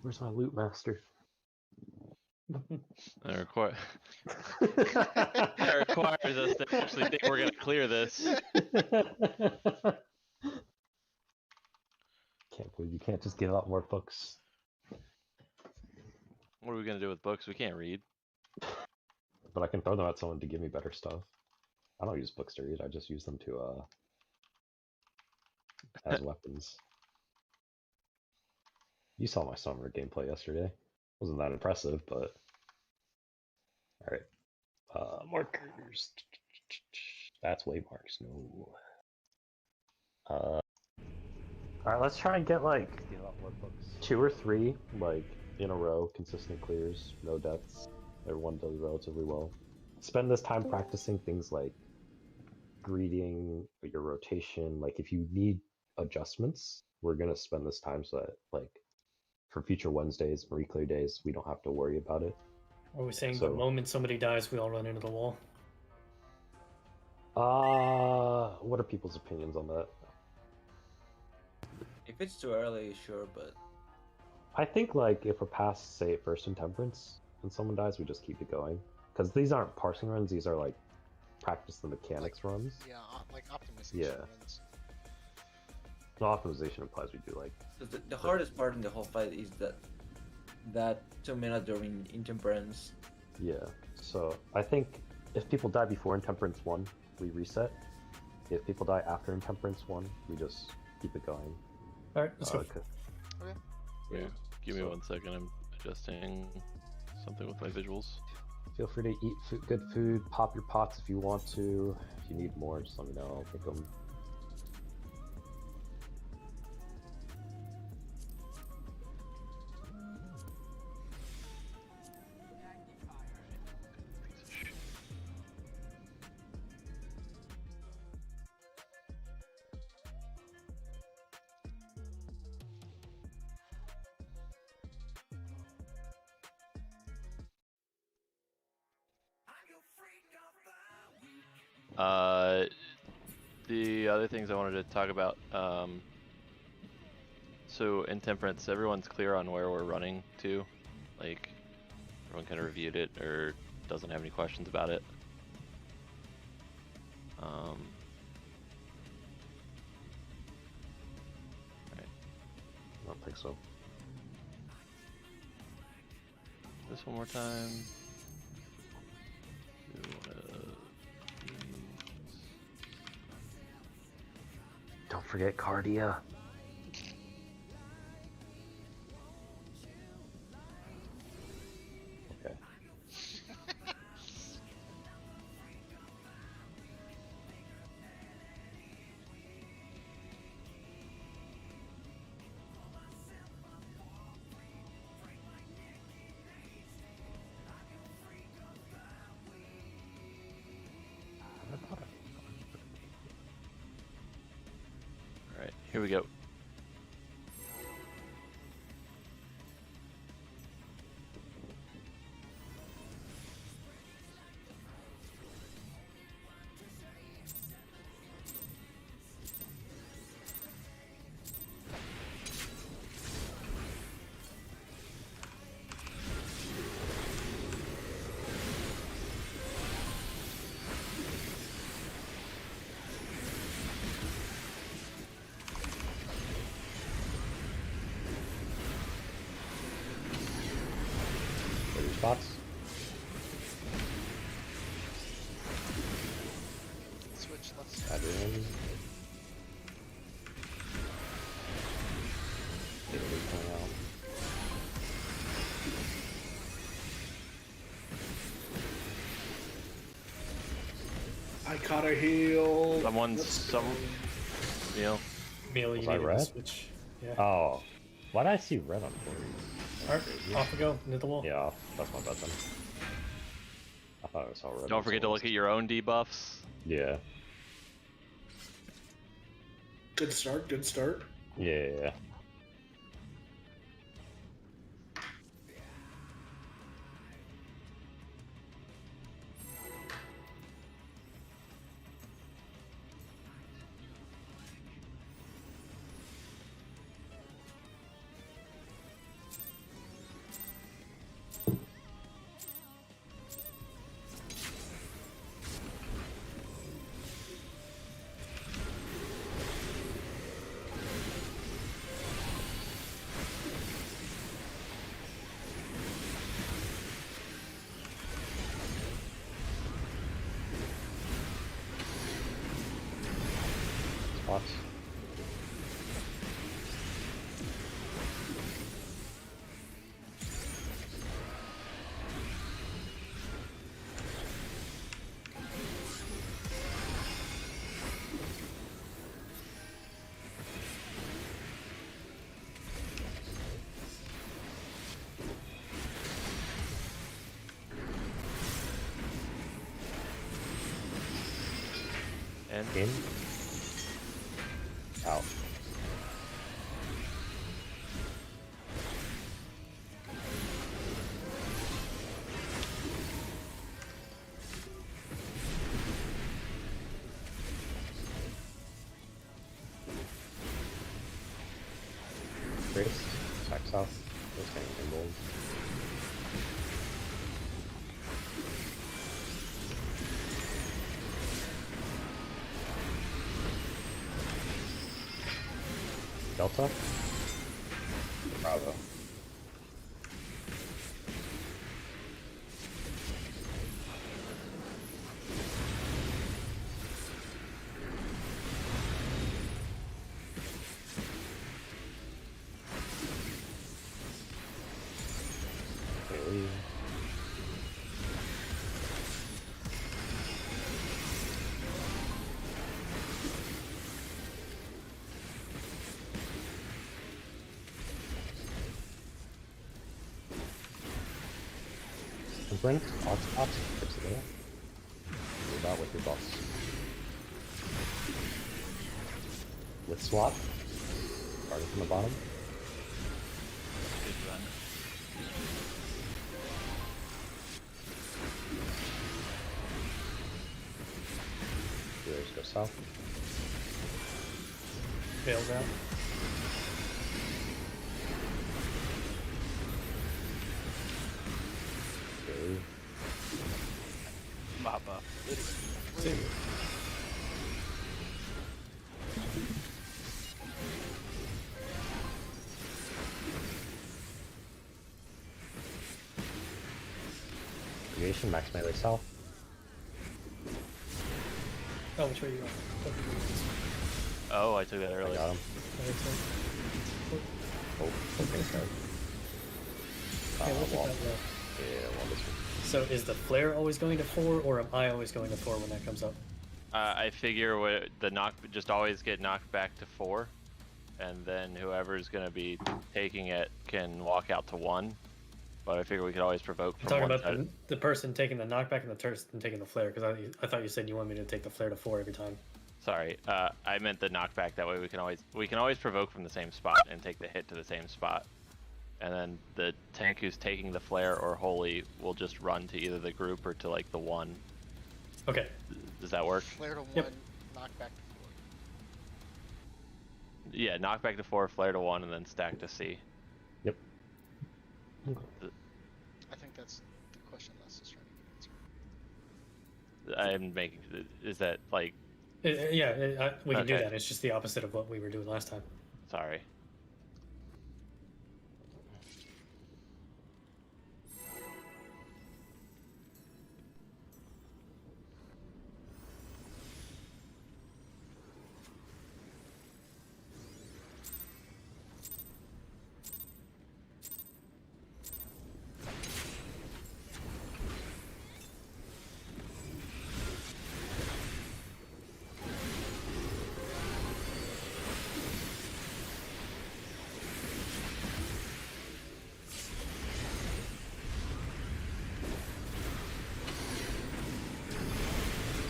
Where's my loot master? That requires us to actually think we're gonna clear this. Can't believe you can't just give out more books. What are we gonna do with books? We can't read. But I can throw them at someone to give me better stuff. I don't use books to read, I just use them to, as weapons. You saw my summer gameplay yesterday. Wasn't that impressive, but... Alright. Markers. That's waymarks, no. Alright, let's try and get like 2 or 3, like, in a row, consistent clears, no deaths. Everyone does relatively well. Spend this time practicing things like greeting, your rotation. Like, if you need adjustments, we're gonna spend this time so that, like, for future Wednesdays, Marie Claire days, we don't have to worry about it. Are we saying the moment somebody dies, we all run into the wall? What are people's opinions on that? If it's too early, sure, but... I think, like, if we're past, say, First Intemperance, and someone dies, we just keep it going. Because these aren't parsing runs, these are, like, practice the mechanics runs. Yeah, like optimization runs. The optimization implies we do, like... The hardest part in the whole fight is that 2 minutes during Intemperance. Yeah, so I think if people die before Intemperance 1, we reset. If people die after Intemperance 1, we just keep it going. Alright, let's go. Okay. Yeah, give me 1 second, I'm adjusting something with my visuals. Feel free to eat good food, pop your pots if you want to. If you need more, just let me know, I'll pick them. The other things I wanted to talk about, so Intemperance, everyone's clear on where we're running to? Like, everyone kind of reviewed it or doesn't have any questions about it? Alright. I don't think so. This one more time. Don't forget Cardia. Okay. Alright, here we go. Spots. Switch, let's... Add it in. Get it out. I caught a heal. Meal. Melee, Was you I need to red? switch. Yeah. Oh. Why did I see red on Corey's? Alright, off we go, into the wall. Yeah, that's my bad then. I thought I saw red. Don't forget to look at your own debuffs. Yeah. Good start, good start. Yeah. In. Out. Grace, back south. Those things in gold. Delta. Bravo. Okay. Blink, hotspot, fix it there. Move out with your boss. With swap. Starting from the bottom. Good run. Healers go south. Bails out. Okay. Mappa. Creation, max melee south. Oh, which way are you going? Oh, I took that I early. got him. Oh, okay, sorry. Yeah, look at Wall. that row. Yeah, wall this one. So is the flare always going to 4, or am I always going to 4 when that comes up? I figure the knock just always get knocked back to 4, and then whoever's gonna be taking it can walk out to 1. But I figure we could always provoke I'm from talking one about side. the person taking the knockback and the person taking the flare, because I thought you said you wanted me to take the flare to 4 every time. Sorry, I meant the knockback. That way we can always provoke from the same spot and take the hit to the same spot. And then the tank who's taking the flare or holy will just run to either the group or to like the 1. Okay. Does that work? Flare to Yep. 1, knock back to 4. Yeah, knock back to 4, flare to 1, and then stack to C. Yep. I think that's the question Les is trying to get answered. I'm making. Is that like? Yeah, we can do Okay. that. It's just the opposite of what we were doing last time. Sorry.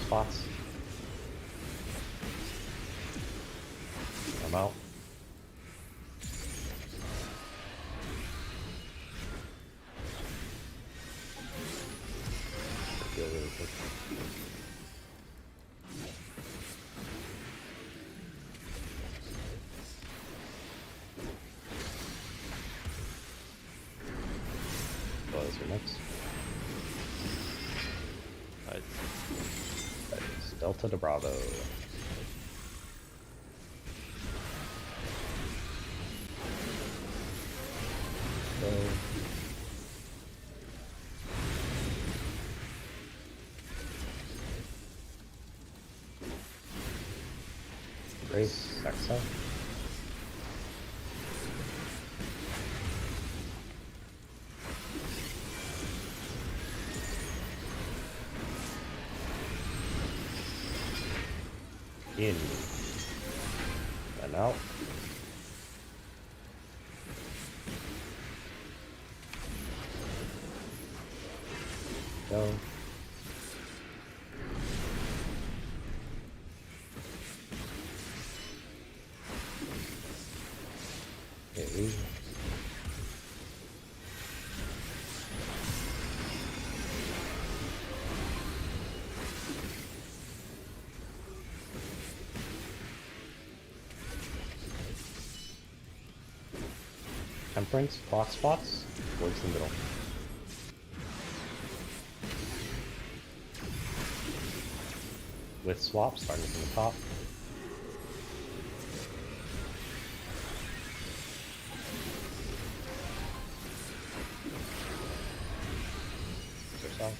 Spots. I'm out. Feel really quick. Oh, that's your next. It's Delta to Bravo. Go. Grace, back south. In and out. Go. Temperance, clock spots, towards the middle. With swap, starting from the top. South.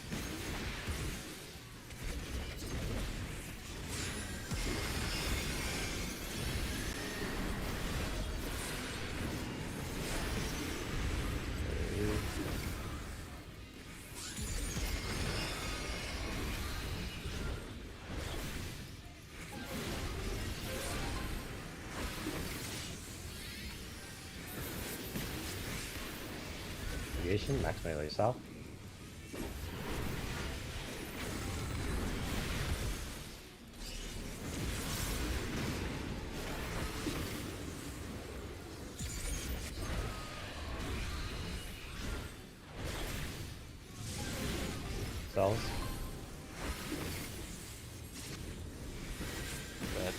Negation, max melee south. Cells. Bad.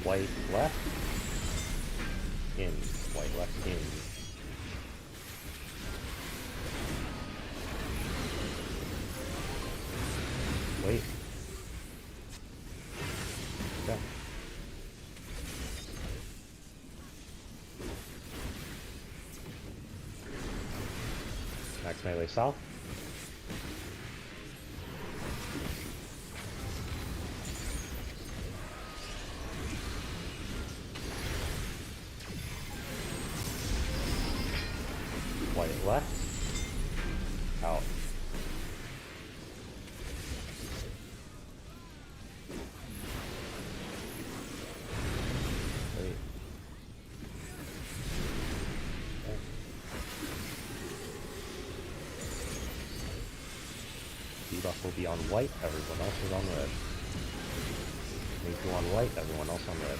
White left. In. White left in. Wait. Okay. Max melee south. White left. Out. Wait. Okay. Debuff will be on white, everyone else is on red. Make you on white, everyone else on red.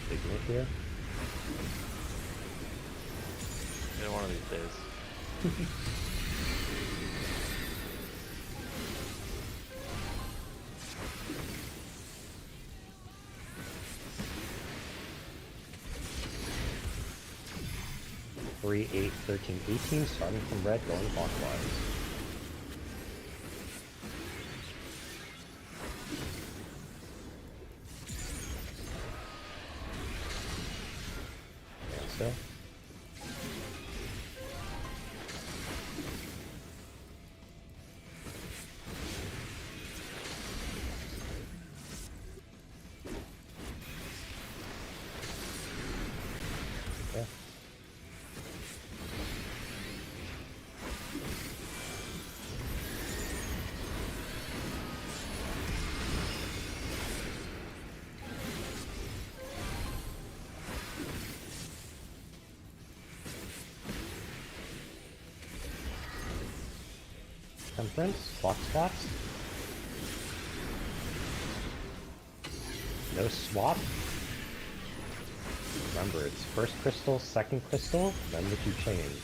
Taking it here. Yeah, one of these days. 3, 8, 13, 18, starting from red, going clockwise. And still. Okay. Temperance, clock spots. No swap. Remember, it's first crystal, second crystal, then the two chains.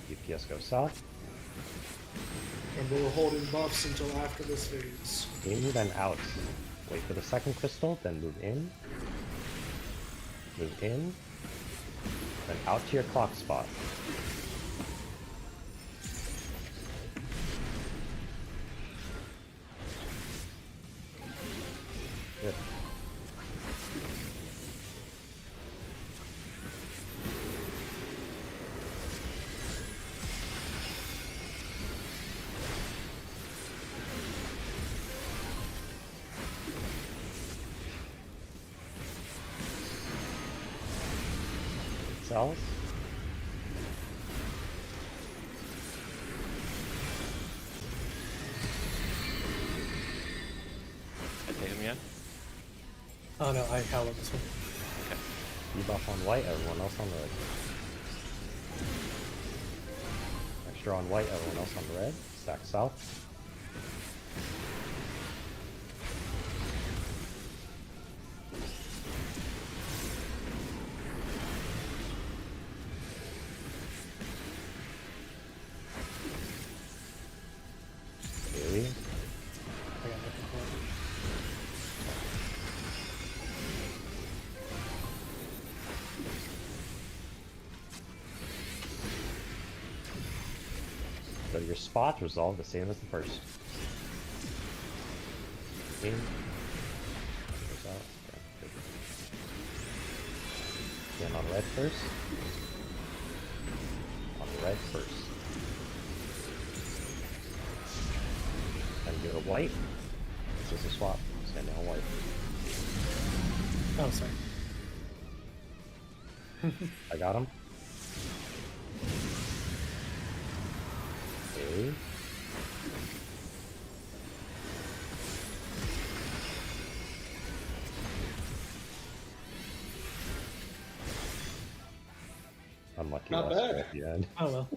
DPS go south. And we're holding buffs until after this phase. In, then out. Wait for the second crystal, then move in. Move in. Then out to your clock spot. Good. Cells. I take him yet? Oh no, I held this one. Okay. Debuff on white, everyone else on red. Extra on white, everyone else on red. Stack south. Okay. I got nothing for it. So your spots resolve the same as the first. In. Goes out. Yeah, good. Again on red first. On red first. And get a white. This is a swap. Stand down white. Oh, sorry. I got him. Okay. Unlucky Not luster bad. at the end. Oh well.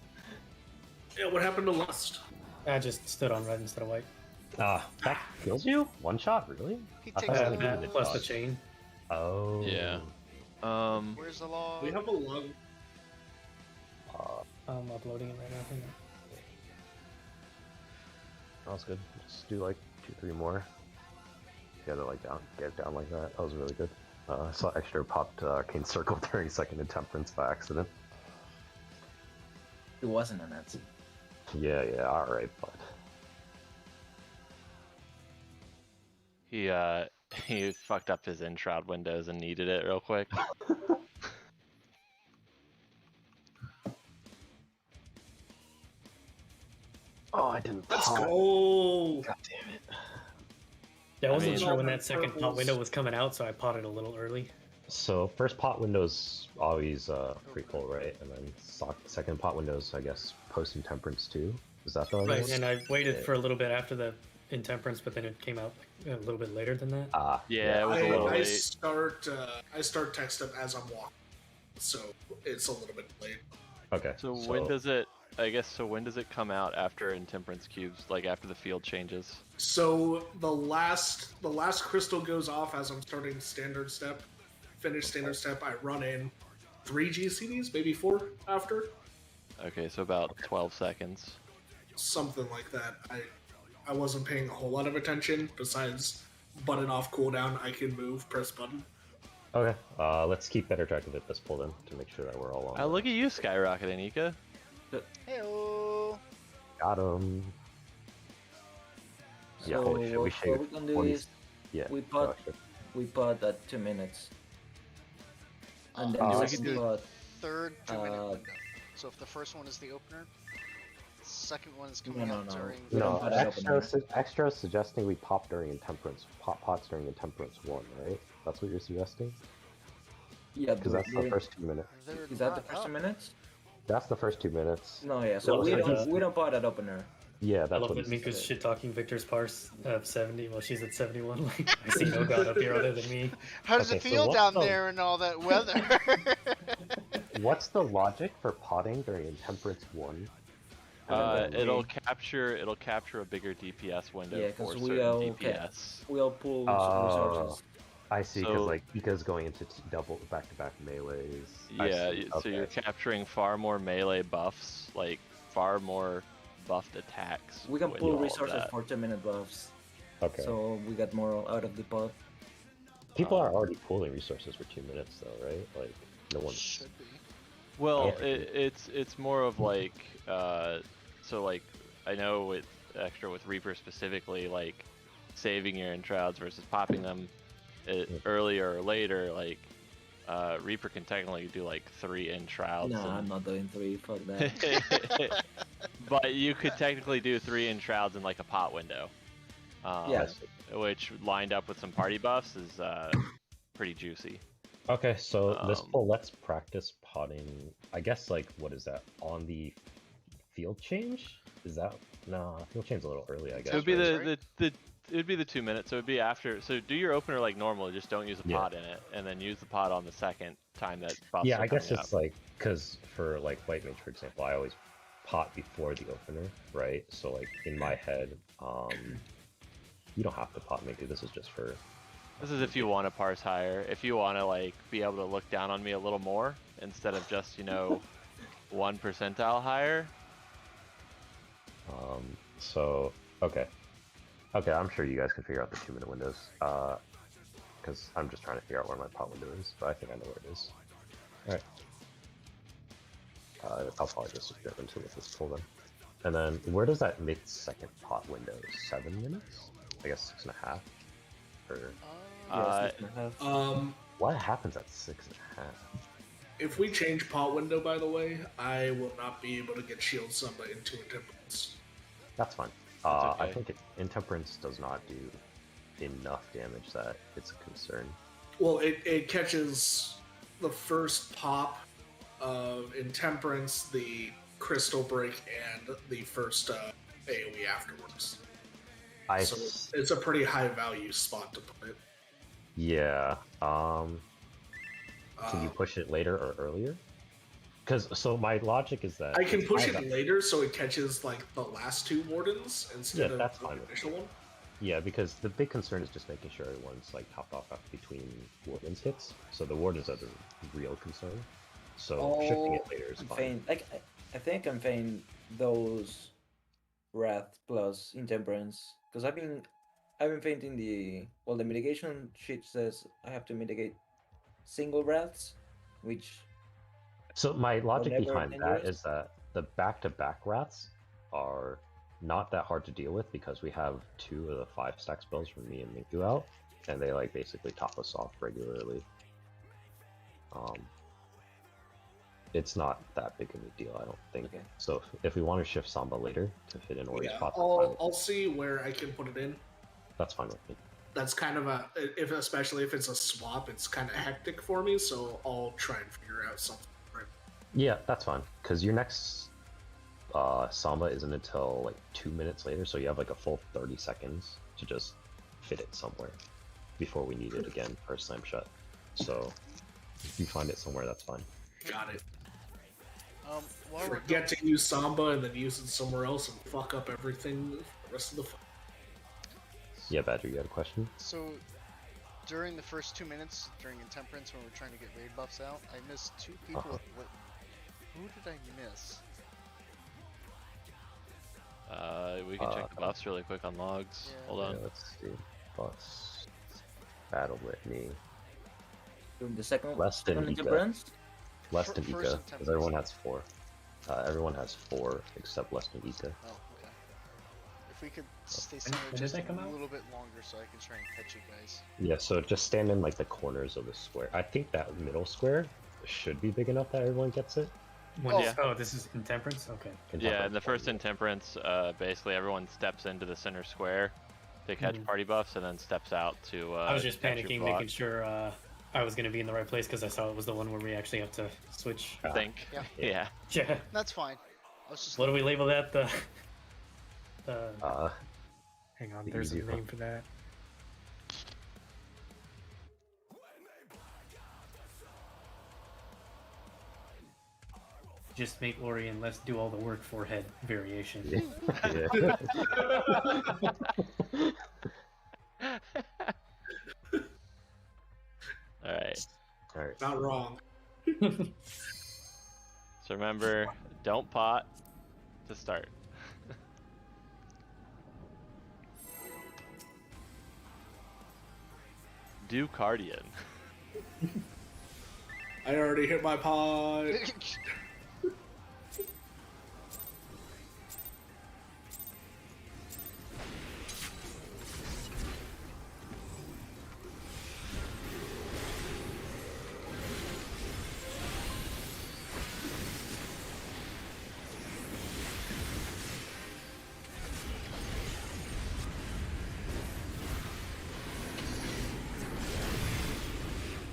Yeah, what happened to Lust? I just stood on red instead of white. That kills you? One shot, really? He I takes thought the it only log. did Plus the dodge. chain. Oh. Yeah. Where's the log? We have a log. I'm uploading it right now. Hang on. That was good. Just do like 2-3 more. Get it down like that. That was really good. I saw extra popped Arcane Circle during second Intemperance by accident. It wasn't an answer. Yeah, alright, but He fucked up his in-shroud windows and needed it real quick. oh, I didn't. Let's pop. go. God damn it. Yeah, I wasn't mean- sure when that second pot Purples. window was coming out, so I potted a little early. So first pot window's always free pull, right? And then second pot window's, I guess, post Intemperance too. Is that the Right, one? and I waited for a little bit after the Intemperance, but then it came out a little bit later than that. Ah, Yeah, it was a little I late. start text up as I'm walking, so it's a little bit late. Okay. So when does it? I guess so. When does it come out after Intemperance cubes? Like after the field changes? So the last crystal goes off as I'm starting standard step. Finish standard step. I run in 3 GCDs, maybe 4 after, Okay, so about 12 seconds. something like that. I wasn't paying a whole lot of attention. Besides button off cooldown, I can move, press button. Okay. Let's keep better track of it this pull then to make sure that we're all on. Oh, look at you skyrocketing, Ika. Heyo. Got him. Yeah, So holy shit, we what shaved we can do 20 is Yeah. we go pot extra. we pot at 2 minutes. And then we the could second do pot, Third 2-minute Uh, window. So if the first one is the opener, second one is coming No, out no. during. We don't No, pot it open. extra suggesting we pop during Intemperance, pop pots during Intemperance 1, right? That's what you're suggesting? yeah, Because that's the we- first 2 minutes. They're is that the not first up. 2 minutes? That's the first 2 minutes. No, yeah. So Well, we so don't he's- we don't pot at opener. Yeah, I that's love what that he Mika's said. shit talking Victor's parse of 70. Well, she's at 71. Like, I see no god up here other than me. How does Okay, it so feel what's down the- there in all that weather? What's the logic for potting during Intemperance 1? And then It'll capture a bigger DPS window Yeah, for 'cause we certain all DPS. We all pull Oh. resources. I see, because So- like Ika's going into double back-to-back melees. I Yeah, see, so you're okay. capturing far more melee buffs, like far more buffed attacks. We can with pull all of resources that. for 2-minute buffs. Okay. So we got more out of the pot. People are already pooling resources for 2 minutes, though, right? Like, no one. Should be. Well, Yeah. it's more of like so like I know with extra with Reaper specifically, like saving your enshrouds versus popping them earlier or later, like Reaper can technically do like 3 enshrouds. No, I'm and... not doing 3. Fuck that. But you could technically do 3 enshrouds in like a pot window. Yes. Which lined up with some party buffs is pretty juicy. Okay, so this Um, pull, let's practice potting. I guess, like, what is that? On the field change? Is that. No, field change a little early, I guess. It would be right? right? the It'd be the 2 minutes. So it'd be after. So do your opener like normal. Just don't use a Yeah. pot in it, and then use the pot on the second time that buffs Yeah, are I guess coming it's up. like because for like White Mage, for example, I always pot before the opener, right? So like in my head, you don't have to pot maybe. This is just for. This is if you want to parse higher. If you want to like be able to look down on me a little more instead of just 1 percentile higher. So okay, I'm sure you guys can figure out the 2-minute windows. Because I'm just trying to figure out where my pot window is, but I think I know where it is. All right. I'll probably just jump into it with this pull then. And then where does that mid-second pot window? 7 minutes? I guess 6.5. Or Yeah, 6.5. what happens at 6.5? If we change pot window, by the way, I will not be able to get shield Samba into Intemperance. That's fine. That's I okay. think Intemperance does not do enough damage that it's a concern. Well, it catches the first pop of Intemperance, the Crystal Break, and the first AoE afterwards. So it's a pretty high value spot to put it. Yeah. Can you push it later or earlier? So my logic is that I can it's push high it value. later so it catches like the last 2 wardens instead of that's the fine with initial one. Yeah, because the big concern is just making sure everyone's like topped off between wardens hits. So the wardens are the real concern. So shifting it later is I'm fine. feign- like I think I'm feigning those Wrath plus Intemperance because I've been fainting the mitigation sheet says I have to mitigate single Wraths, which So my logic never behind that dangerous. is that the back-to-back rats are not that hard to deal with because we have 2 of the 5 stack spells from me and Minku out, and they like basically top us off regularly. It's not that big of a deal, I don't think. Okay. So if we want to shift Samba later to fit in Ori's Yeah, spot, that's fine. I'll see where I can put it in. That's fine with me. That's kind of especially if it's a swap, it's kind of hectic for me. So I'll try and figure out something. Right. Yeah, that's fine. Because your next Samba isn't until like 2 minutes later, so you have like a full 30 seconds to just fit it somewhere before we need it again for a slam shut. So if you find it somewhere, that's fine. Got it. While we're Forget to use Samba and then use it somewhere else and fuck up everything for the rest of the fight. Yeah, Badger, you had a question? So, during the first 2 minutes, during Intemperance, when we're trying to get raid buffs out, I missed 2 people. Who did I miss? We can check the buffs really quick on logs. Yeah. Hold on. Yeah, let's see. Boss. Battle Litany. During the second Less than Ika. Intemperance. Less than First Ika, because everyone has 4. Everyone has 4 except less than Ika. Oh, okay. If we could stay somewhere when did just they a come out? little bit longer so I can try and catch you guys. Yeah, so just stand in like the corners of the square. I think that middle square should be big enough that everyone gets it. Yeah. Oh, this is Intemperance? Okay. Yeah, in the first Intemperance, basically everyone steps into the center square to catch party buffs and then steps out to. I was just catch your panicking, block. making sure I was going to be in the right place because I saw it was the one where we actually have to switch. I think. Yeah. Yeah. Yeah. That's fine. I was just What do we label that? The Hang on, The there's a easy one. name for that. just make Ori and let's do all the work forehead variation. Yeah. Alright. Alright. Not wrong. So remember, don't pot to start. Do Cardian. I already hit my pod.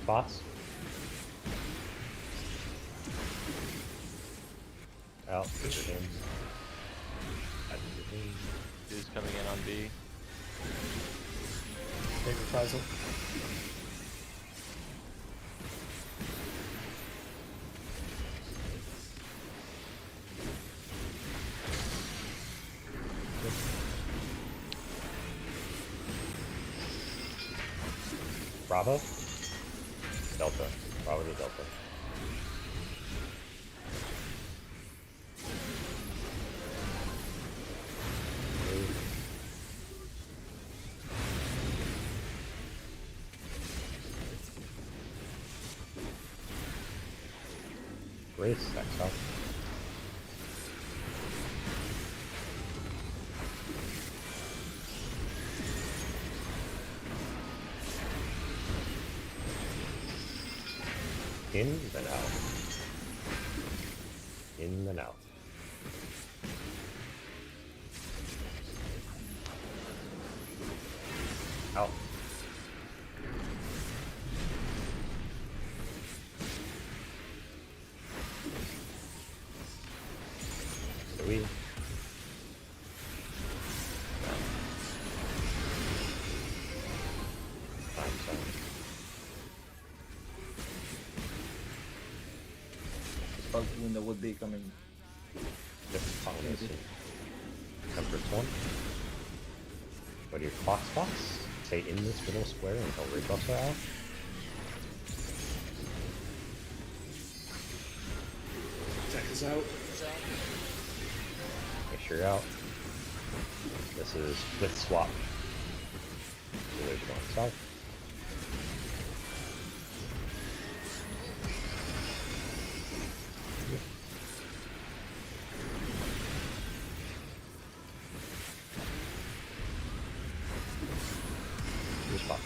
Bots? Out. Put your hands. Who's coming in on B? Big reprisal. Bravo? Delta. Bravo to Delta. Grace, next up. In, then out. In, then out. Out. We. I'm sorry. Bulk window would be coming. Yep, policy. Temperance one. Go to your clock spots. Stay in this middle square until raid buffs are out. Tech is out. Is out. Make sure you're out. This is with swap. So there's going south. Here's box.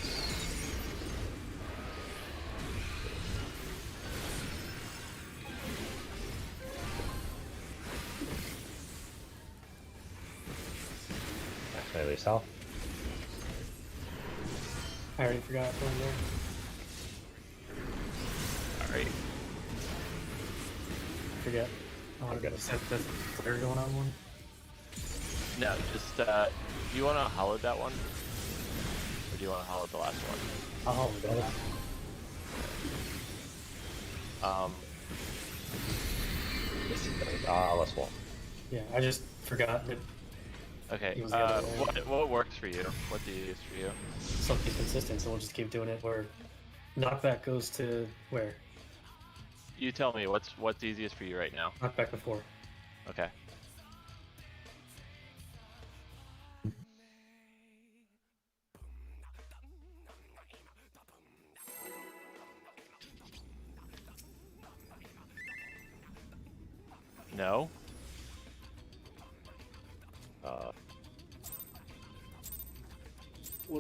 Actually, south. I already forgot one there. Alright. Forget. Oh, I'm gonna set the flare going on one. No, just do you want to hollow that one? Or do you want to hollow the last one? Oh, God. Let's walk. Yeah, I just forgot that Okay, It was the other way. what works for you? What's easiest for you? something consistent, so we'll just keep doing it where knockback goes to where? You tell me, what's easiest for you right now? Knockback before. Okay. No?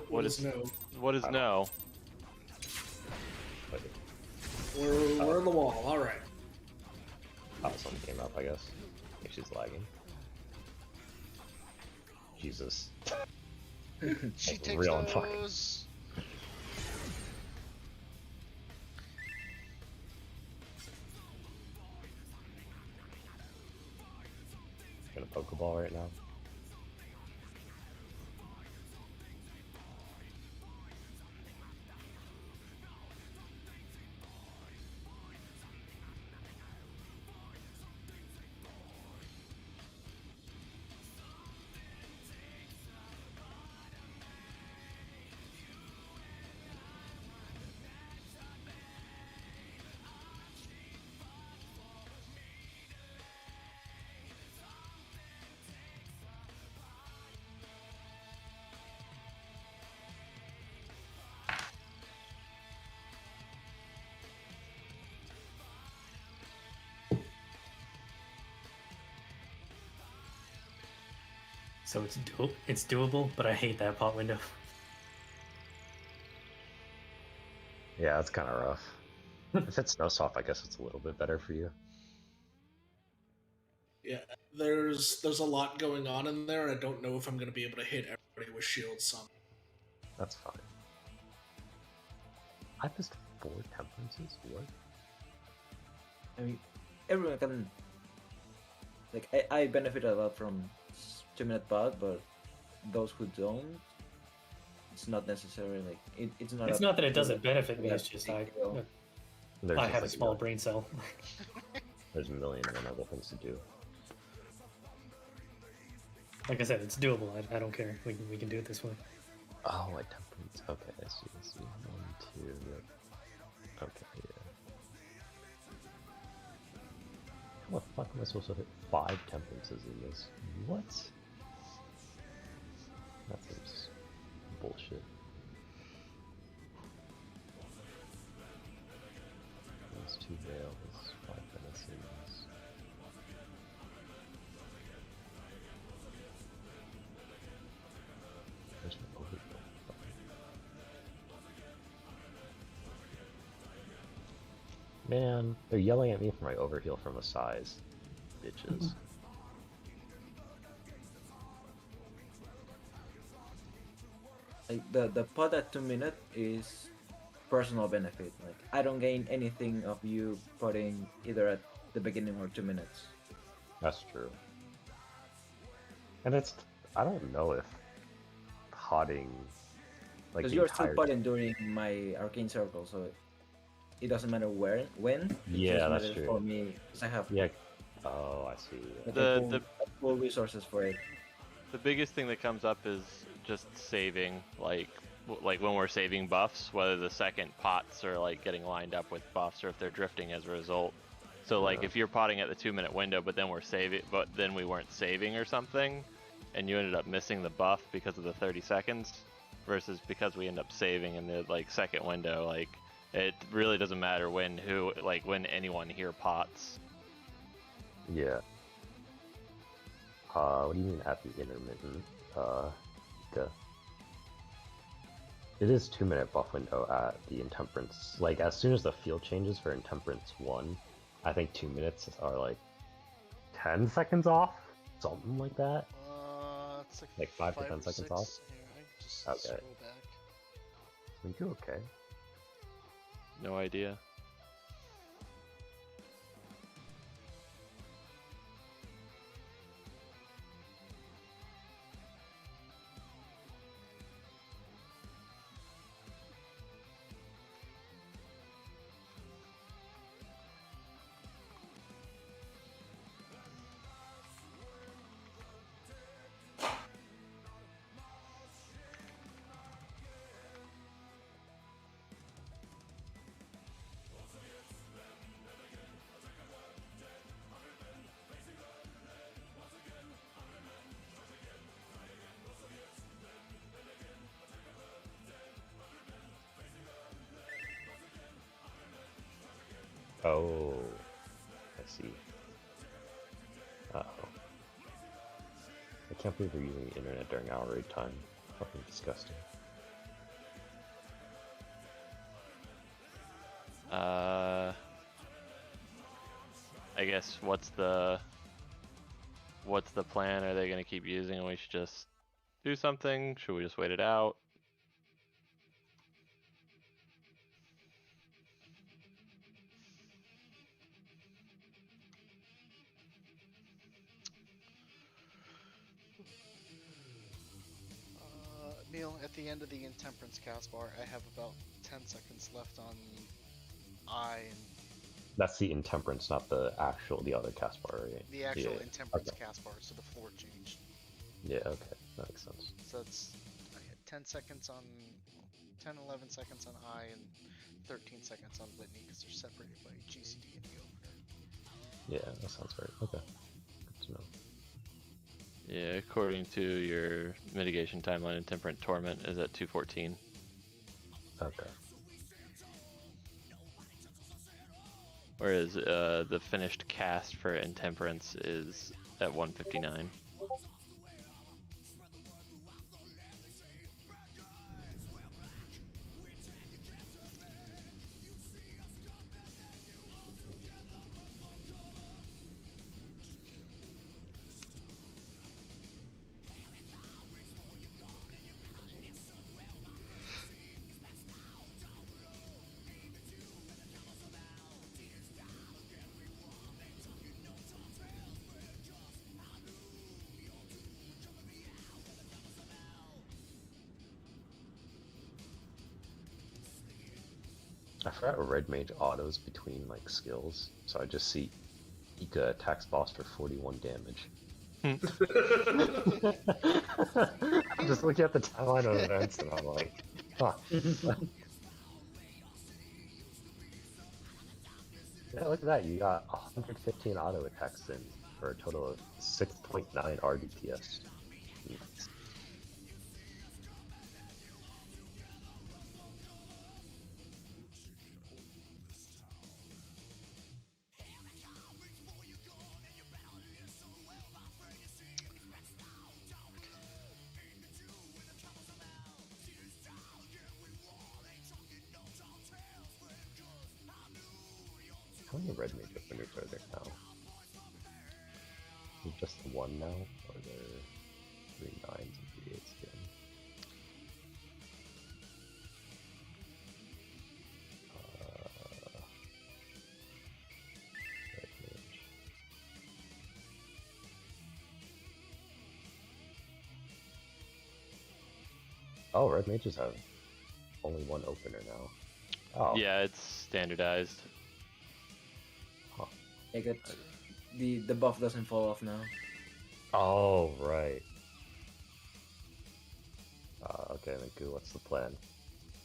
What is no? What is no? But We're in the wall. All right. oh, something came up, I guess. I think she's lagging. Jesus. She That's takes real unfucking. those. Gonna Pokeball right now. So it's doable, but I hate that pot window. Yeah, it's kind of rough. If it's snow soft, I guess it's a little bit better for you. Yeah, there's a lot going on in there. I don't know if I'm going to be able to hit everybody with shields. Some. That's fine. I missed 4 temperances? What? I mean, everyone can. Like, I benefit a lot from 2-minute pod, but those who don't, it's not necessarily like it's not. It's a- not that it doesn't benefit me. Yeah, It's just big deal. There's I just, have a like, small brain cell. There's a million and one other things to do. Like I said, it's doable. I don't care. We can do it this way. Oh, like temperance. Okay, I see. 1, 2. Yep. Okay, yeah. How the fuck am I supposed to hit 5 temperances in this? What? That seems bullshit. There's 2 veils, 5 venison. There's no overkill. Man, they're yelling at me for my overheal from a size. Bitches. Like the pod at 2 minute is personal benefit. Like I don't gain anything of you putting either at the beginning or 2 minutes. That's true. And it's, I don't know if potting, like Because the you're still entire putting during my arcane circle, so it doesn't matter when. It Yeah, just that's matters true. for me because I have Yeah. Oh, I see. like, The full resources for it. the biggest thing that comes up is just saving, like when we're saving buffs, whether the second pots are like getting lined up with buffs or if they're drifting as a result. So like if you're potting at the 2-minute window, but then we weren't saving or something, and you ended up missing the buff because of the 30 seconds, versus because we end up saving in the like second window, like it really doesn't matter when anyone here pots. Yeah. What do you mean at the intermittent? Okay. It is 2-minute buff window at the Intemperance. Like, as soon as the field changes for Intemperance 1, I think 2 minutes are like 10 seconds off? Something like that? It's Like 5 to 10 or seconds 6. off? Here, I can just Okay. scroll back. We do okay. No idea. Oh, I see. Uh-oh. I can't believe they're using the internet during our raid time. Fucking disgusting. I guess what's the plan? Are they gonna keep using and we should just do something? Should we just wait it out? Neil, at the end of the Intemperance cast bar, I have about 10 seconds left on I and That's the Intemperance, not the other cast bar, right? the actual Yeah. Intemperance Okay. cast bar, so the floor changed. Yeah, okay. That makes sense. So that's I had 10 seconds on 10, 11 seconds on I and 13 seconds on Litany because they're separated by GCD and the opener. Yeah, that sounds right. Okay. Good to know. Yeah, according to your mitigation timeline, Intemperate Torment is at 2:14. Okay. Whereas the finished cast for Intemperance is at 1:59. I forgot red mage autos between like skills, so I just see Ika attacks boss for 41 damage. I'm just looking at the timeline of events and I'm like, huh. Yeah, look at that, you got 115 auto attacks in for a total of 6.9 RDPS. Nice. How many red mage openers are there now? Is it just the one now? Or are there 3 9s and 3 8s again? Red mage. Oh, red mages have only one opener now. Oh. Yeah, it's standardized. I got the buff doesn't fall off now. Oh, right. Okay, Minku, what's the plan?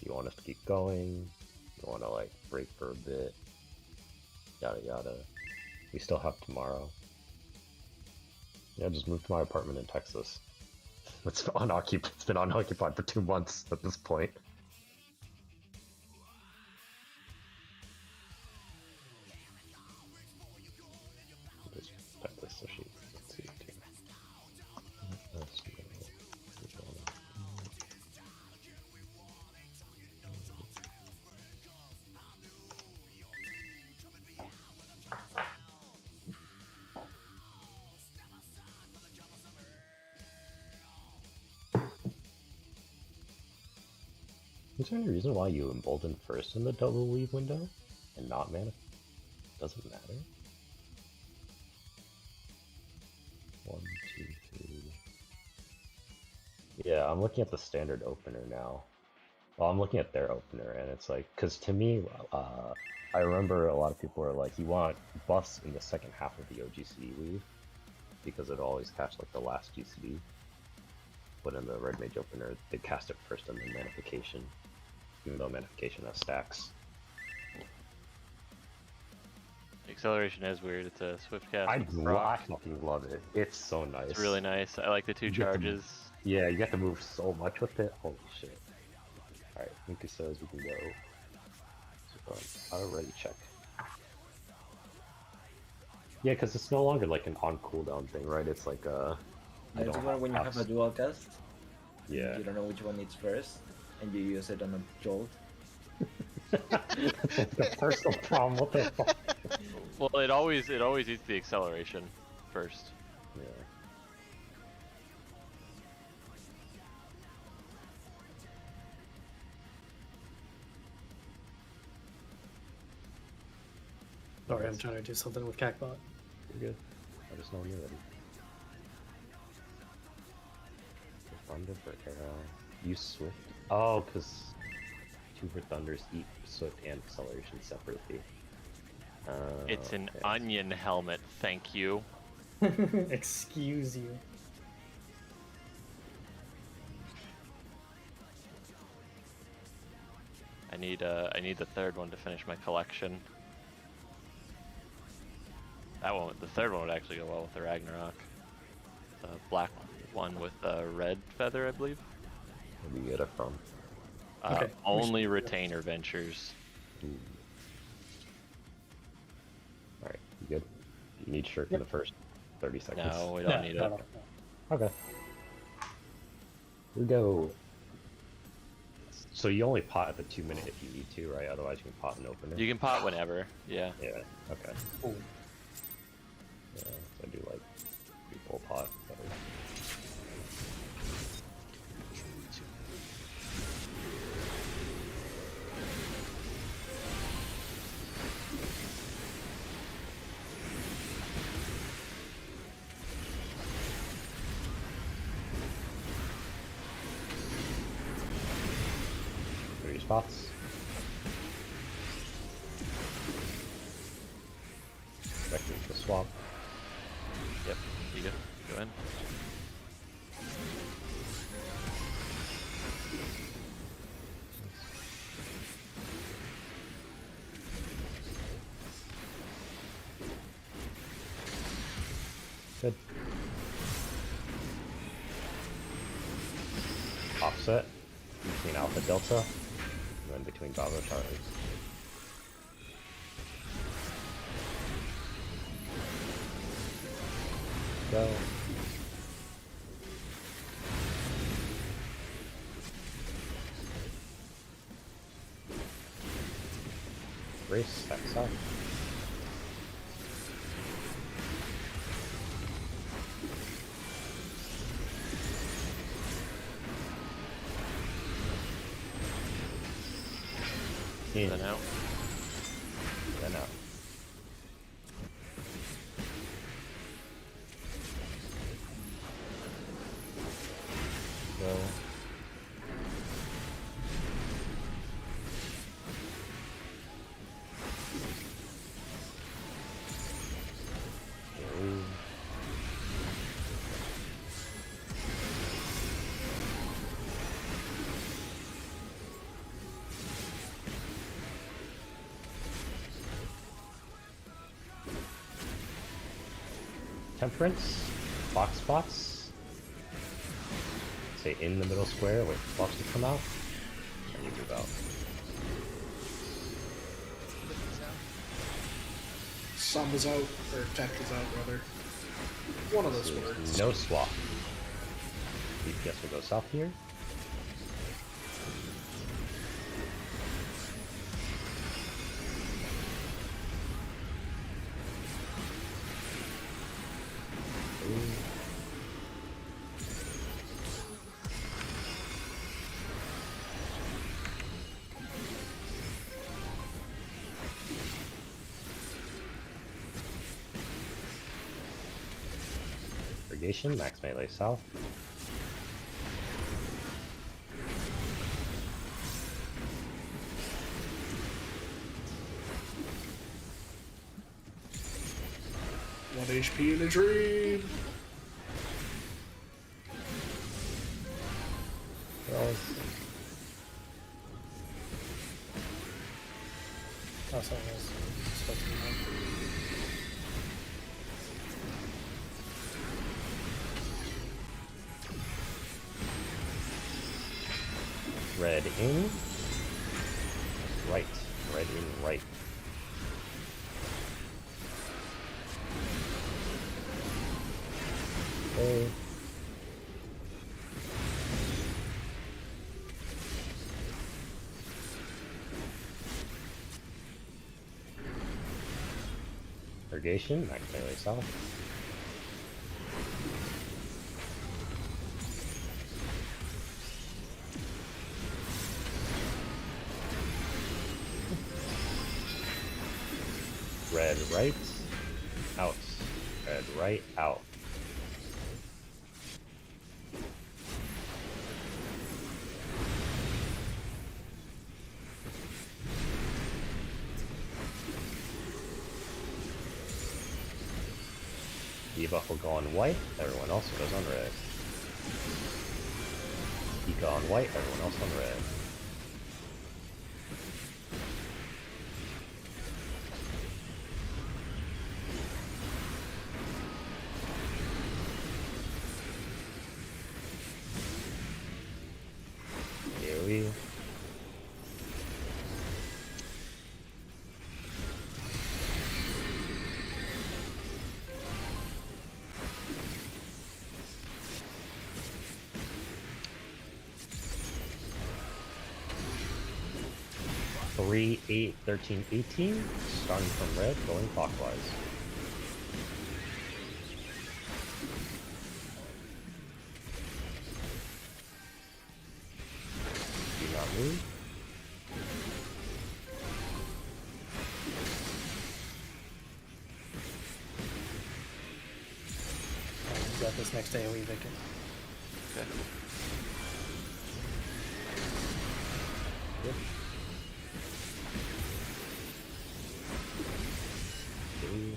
You want us to keep going? You want to, like, break for a bit? Yada yada. We still have tomorrow. Yeah, just move to my apartment in Texas. It's been unoccupied for 2 months at this point. Just type this so she can see it too. Is there any reason why you embolden first in the double weave window and not mana? Doesn't matter. 1, 2, 3. Yeah, I'm looking at the standard opener now. Well, I'm looking at their opener, and it's like, because to me, I remember a lot of people are like, you want buffs in the second half of the OGCD weave, because it always catch like the last GCD. But in the red mage opener, they cast it first and then manification, even though manification has stacks. Acceleration is weird. It's a swift cast. I proc. fucking love it. It's so nice. It's really nice. I like the 2 charges. Yeah, you get to move so much with it. Holy shit. Alright, Minku says we can go. Already check. Yeah, because it's no longer like an on cooldown thing, right? It's like I remember when you have a dual cast. Yeah. You don't know which one needs first, and you use it on a jolt. The personal problem. What the fuck? Well, it always eats the acceleration first. Yeah. Sorry, I'm trying to do something with CACBot. You're good. I just know when you're ready. Thunder for arrow. Use Swift. Oh, because 2 for Thunders eat Swift and Acceleration separately. It's an okay. onion helmet, thank you. Excuse you. I need the 3rd one to finish my collection. That one, the 3rd one would actually go well with the Ragnarok. The black one with a red feather, I believe. Where do you get it from? Okay, Only Retainer Ventures. Alright, you good? You need shirt in the first 30 seconds. No, we don't need it. No. Okay. Here we go. So you only pot at the 2-minute if you need to, right? Otherwise you can pot an opener. You can pot whenever, yeah. Yeah, okay. Cool. Yeah, so I do like 3 full pot. Better. Spots. Yep, you go. Go in. Good. Offset between Alpha Delta, and then between Bravo Charlie. Go. Race, steps up. In. Then out. Then out. Go. Go. Temperance, box spots. Say in the middle square, wait for box to come out, and you move out. Blitney's out. Samba's out, or Tech is out, rather. One of those So there's words. no swap. DPS will go south here. Irrigation, max melee south. One HP in a dream. Well, Oh, sorry, I was supposed to be mine. red in, right, red in, right. Okay. Irrigation, max melee south. Red right, out. Red right, out. Debuff will go on white, everyone else goes on red. Ika on white, everyone else on red. AoE. Three, 8, 13, 18, starting from red, going clockwise. Do not move. You got this next AoE, Victor. Okay. Yep. Okay.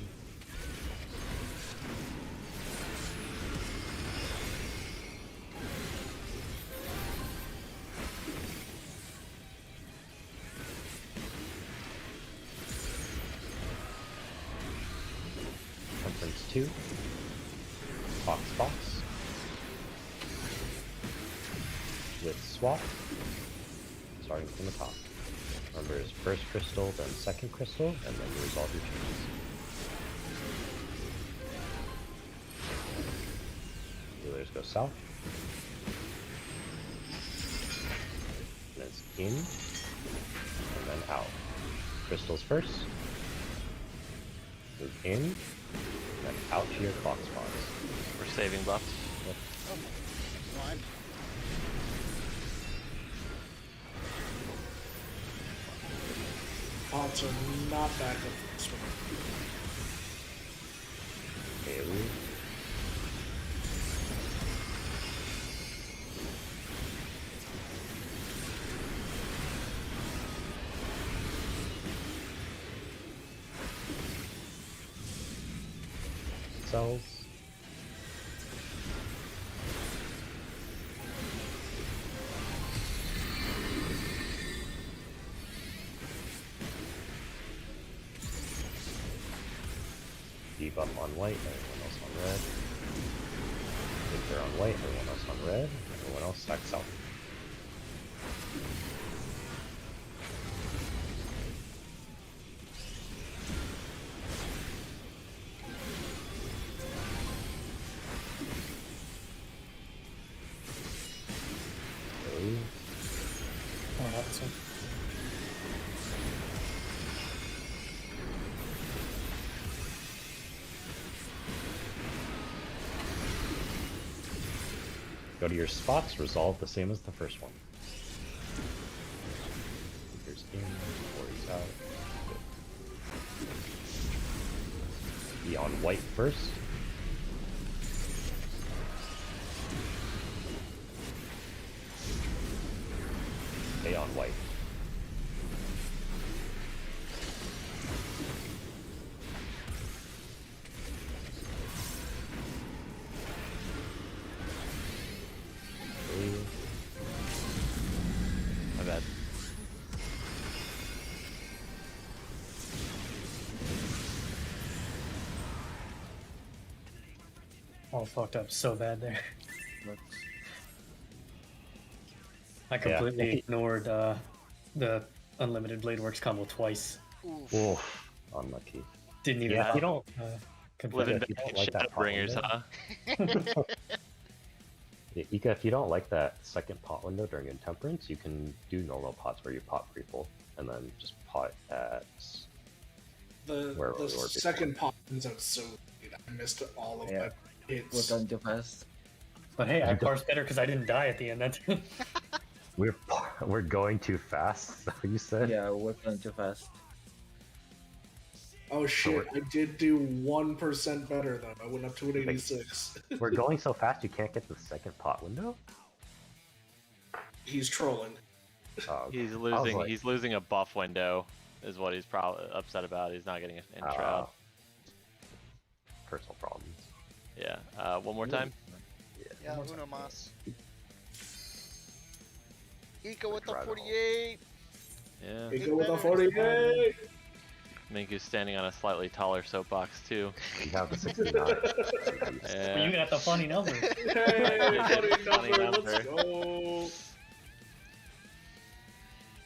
2, box box, with swap, starting from the top. Remember, it's first crystal, then second crystal, and then you resolve your changes. Healers go south. And it's in, and then out. Crystals first. Move in, and then out to your clock spots. We're saving buffs. Yep. Oh, fine. Pots are not back up for this one. AoE. Cells. Debuff on white, everyone else on red. Victor on white, everyone else on red. Everyone else stacks out. Okay. Oh, not this one. Go to your spots, resolve the same as the first one. Here's in, or he's out. Good. Be on white first. Stay on white. My bad. All fucked up so bad there. Looks- I completely ignored the unlimited blade works combo twice. Oof. Oof. Unlucky. Didn't even. Yeah, if you don't confirm Living it. you back don't in like that Shadowbringers, pot huh? Yeah, Ika, if you don't like that second pot window during Intemperance, you can do normal pots where you pot pre-full, and then just pot at... The Where we were before. second pot ends out so late. I missed all of Yeah. my We're hits. going too fast. But hey, I parsed better because I didn't die at the end. That's We're going too fast, is that what you said? Yeah, we're going too fast. Oh shit, I did do 1% better though. I went up to an 86. We're going so fast you can't get the second pot window? He's trolling. Oh, okay. He's I was losing. like, He's losing a buff window, is what he's probably upset about. He's not getting an in shroud. personal problems. Yeah. One more time. Yeah, Uno Mas. Ika with the Right on. 48. Yeah. He go with a 48. Minku's standing on a slightly taller soapbox too. You have the 69. Yeah. you got the funny number. Hey, funny Funny number, let's number. go.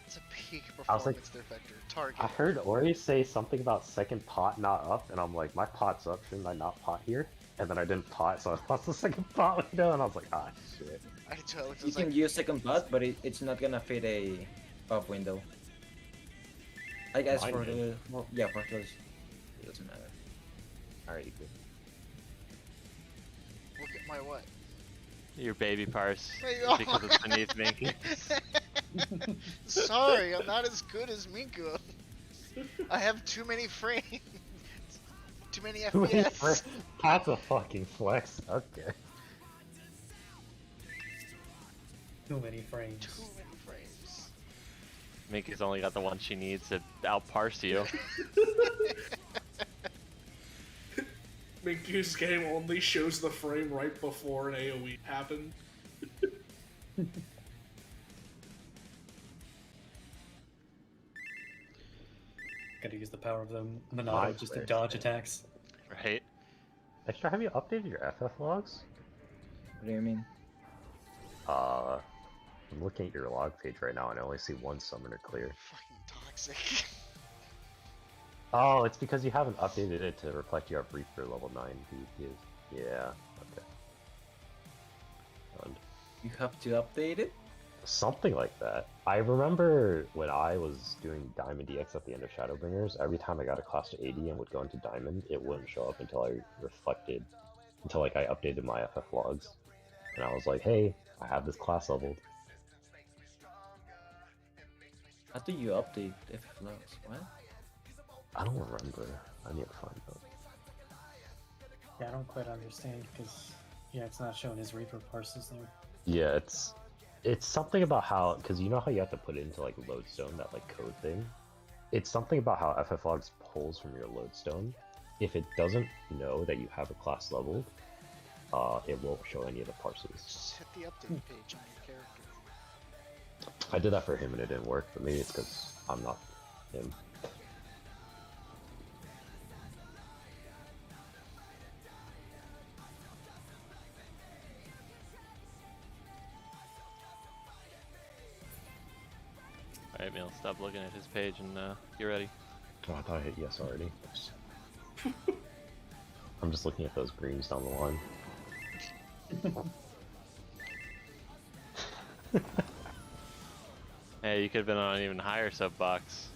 It's a peak I was like- performance there, Vector. Target. I heard Ori say something about second pot not up, and I'm like, my pot's up, shouldn't I not pot here? And then I didn't pot, so I lost the second pot window, and I was like, ah, shit. I totally You was can like, use second pot, but it's not gonna fit a buff window. I guess Mine for did. the well, yeah, for those it doesn't matter. Alright, you good. look at my what? Your baby parse Wait, oh. because it's beneath Minky. Sorry, I'm not as good as Minku. I have too many frames. Too many FPS. That's a fucking flex. Okay. Too many frames. Too many frames. Minky's only got the one she needs to outparse you. Minku's game only shows the frame right before an AoE happened. Gotta use the power of the Monado just to dodge attacks. Right? Extra, have you updated your FF logs? What do you mean? I'm looking at your log page right now and I only see one summoner clear. Fucking toxic. Oh, it's because you haven't updated it to reflect you have Reaper level 9 PvPs. Yeah, okay. And You have to update it? something like that. I remember when I was doing Diamond DX at the end of Shadowbringers, every time I got a class to 80 and would go into Diamond, it wouldn't show up until I reflected, until like I updated my FF logs. And I was like, hey, I have this class leveled. How do you update FFLogs? What? I don't remember. I need to find out. Yeah, I don't quite understand because yeah, it's not showing his Reaper parses there. Yeah, it's something about how, because you know how you have to put it into like lodestone, that like code thing. It's something about how FFLogs pulls from your lodestone. If it doesn't know that you have a class leveled, it won't show any of the parses. Just hit the update page on your character. I did that for him and it didn't work, but maybe it's because I'm not him. Alright, Meal, stop looking at his page and get ready. Oh, I thought I hit yes already. I'm just looking at those greens down the line. Hey, you could have been on an even higher sub box.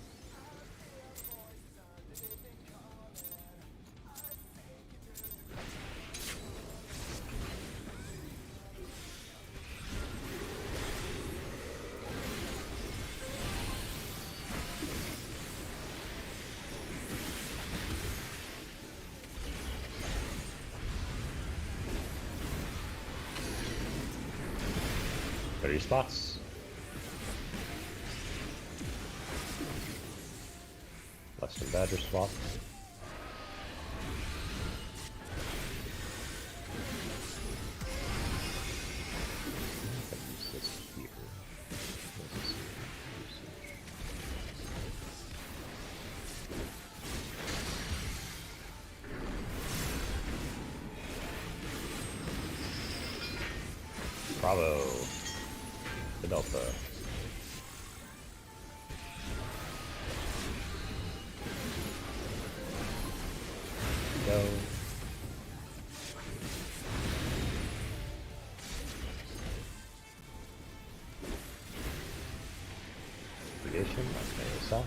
What are your spots? Western Badger swap. Use this here. This is usage. Bravo. The Delta. Go. Negation, okay, south.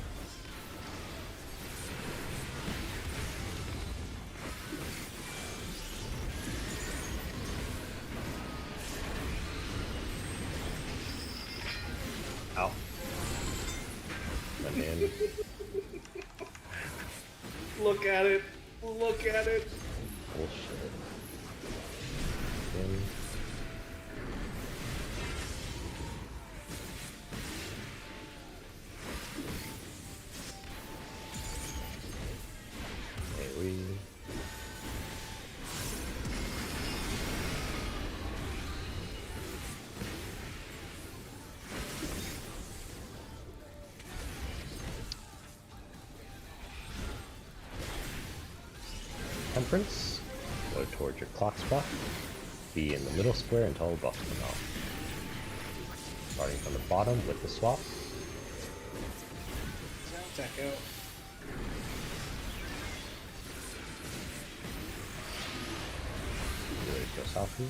Out. And in. Look at it. Look at it. Bullshit. In. AoE. Temperance. Go towards your clock spot. Be in the middle square until buff come out. Starting from the bottom with the swap. Check out. Ready to go south here.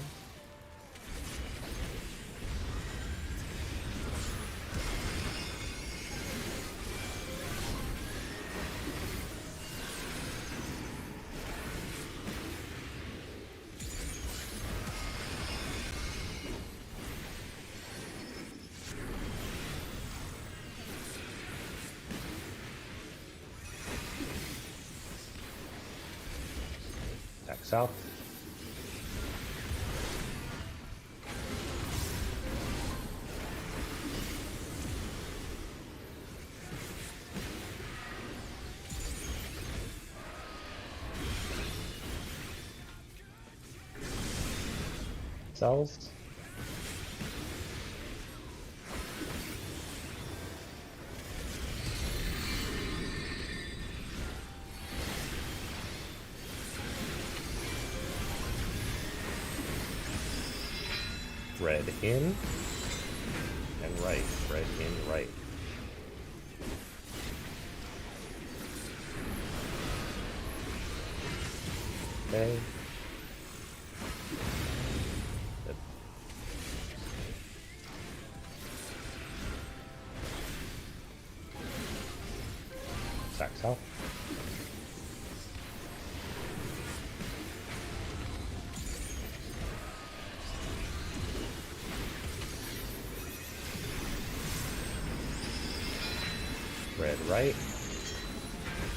Back south. Cells. Red in and right. Red in, right. Okay. Good. Back south. Red right.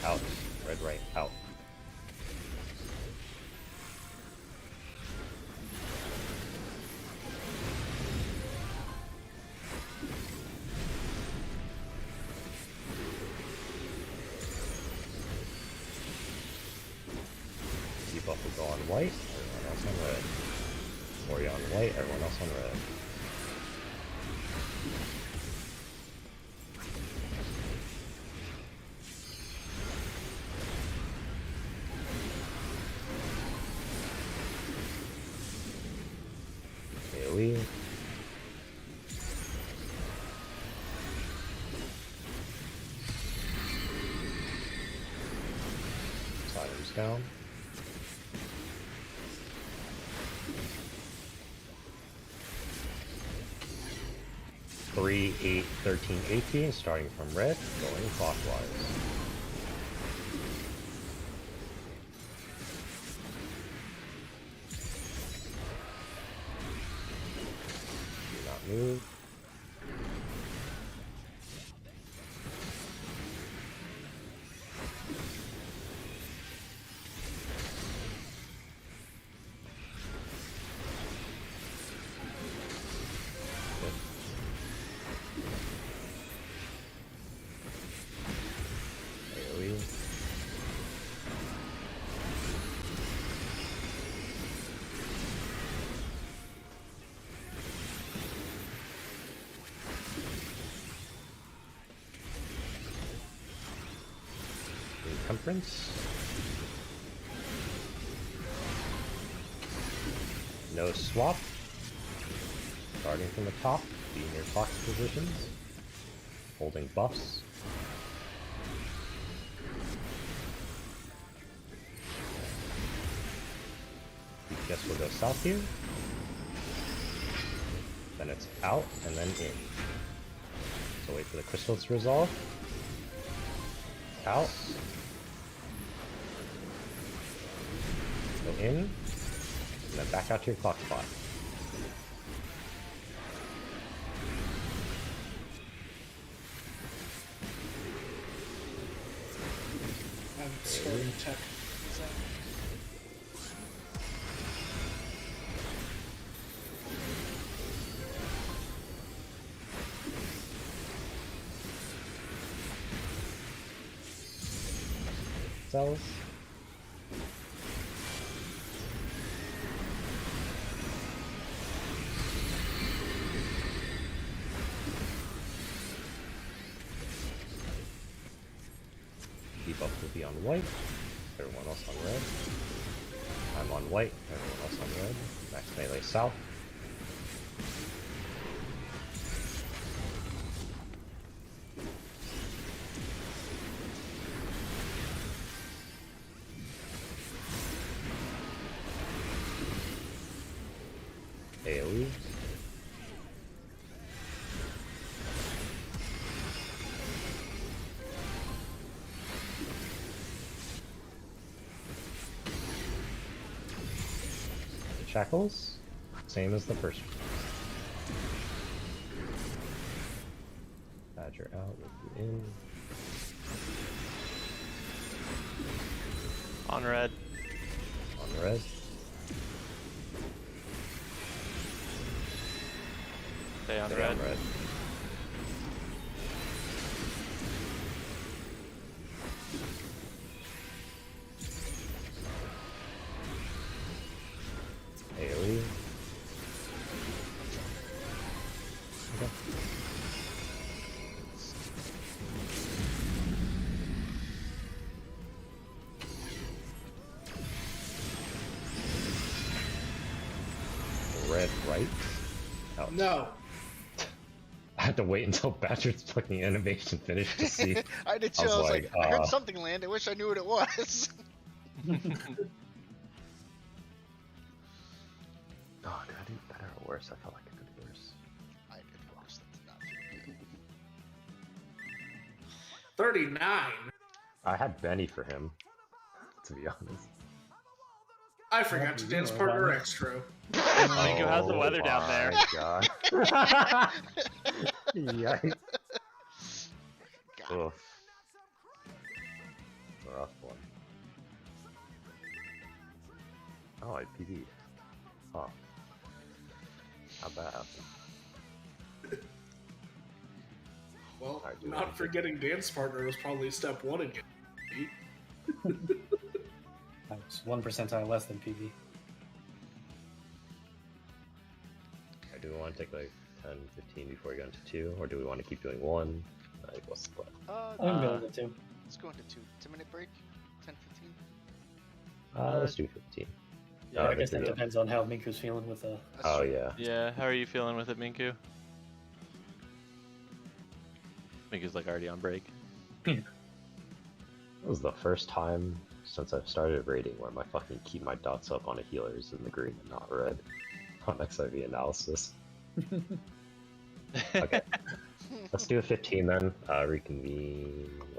Out. Red right. Out. Debuff will go on white, everyone else on red. Or on white, everyone else on red. AoE. Items down. 3, 8, 13, 18, starting from red, going clockwise. Do not move. Temperance. No swap. Starting from the top, be in your box positions. Holding buffs. DPS will go south here. Then it's out and then in. So wait for the crystals to resolve. Out. Go in, and then back out to your clock spot. I'm starting tech. Cells. Debuff will be on white, everyone else on red. I'm on white, everyone else on red. Max melee south. AoE. The shackles, same as the first one. Badger out, with you in. On red. On red. Stay on Stay red. on red. AoE. Okay. Red right. Ouch. No. I had to wait until Bastard's fucking animation finished to see. I did too. I was like, I heard something land. I wish I knew what it was. Oh, did I do better or worse? I felt like I did worse. I did worse. That's not true. 39. I had Benny for him, to be honest. I forgot to dance partner extra. Minko, how's the weather down there? Oh my god. Yikes. God. Oof. Rough one. Oh, I PB'd. Huh. Not bad. Well, Alright, do not anything. forgetting dance partner was probably step 1 again. I was 1 percentile less than PV. Do we want to take like 10, 15 before we go into 2? Or do we want to keep doing 1? Like, what's the plan? I'm going to 2. Let's go into 2-minute break. 10, 15. Let's do 15. Yeah, I guess that depends on how Minku's feeling with the. Oh, yeah. Yeah, how are you feeling with it, Minku? Minku's like already on break. It was the first time since I've started raiding where my fucking keep my dots up on a healer is in the green and not red on XIV analysis. Okay. Let's do a 15 then. Reconvene.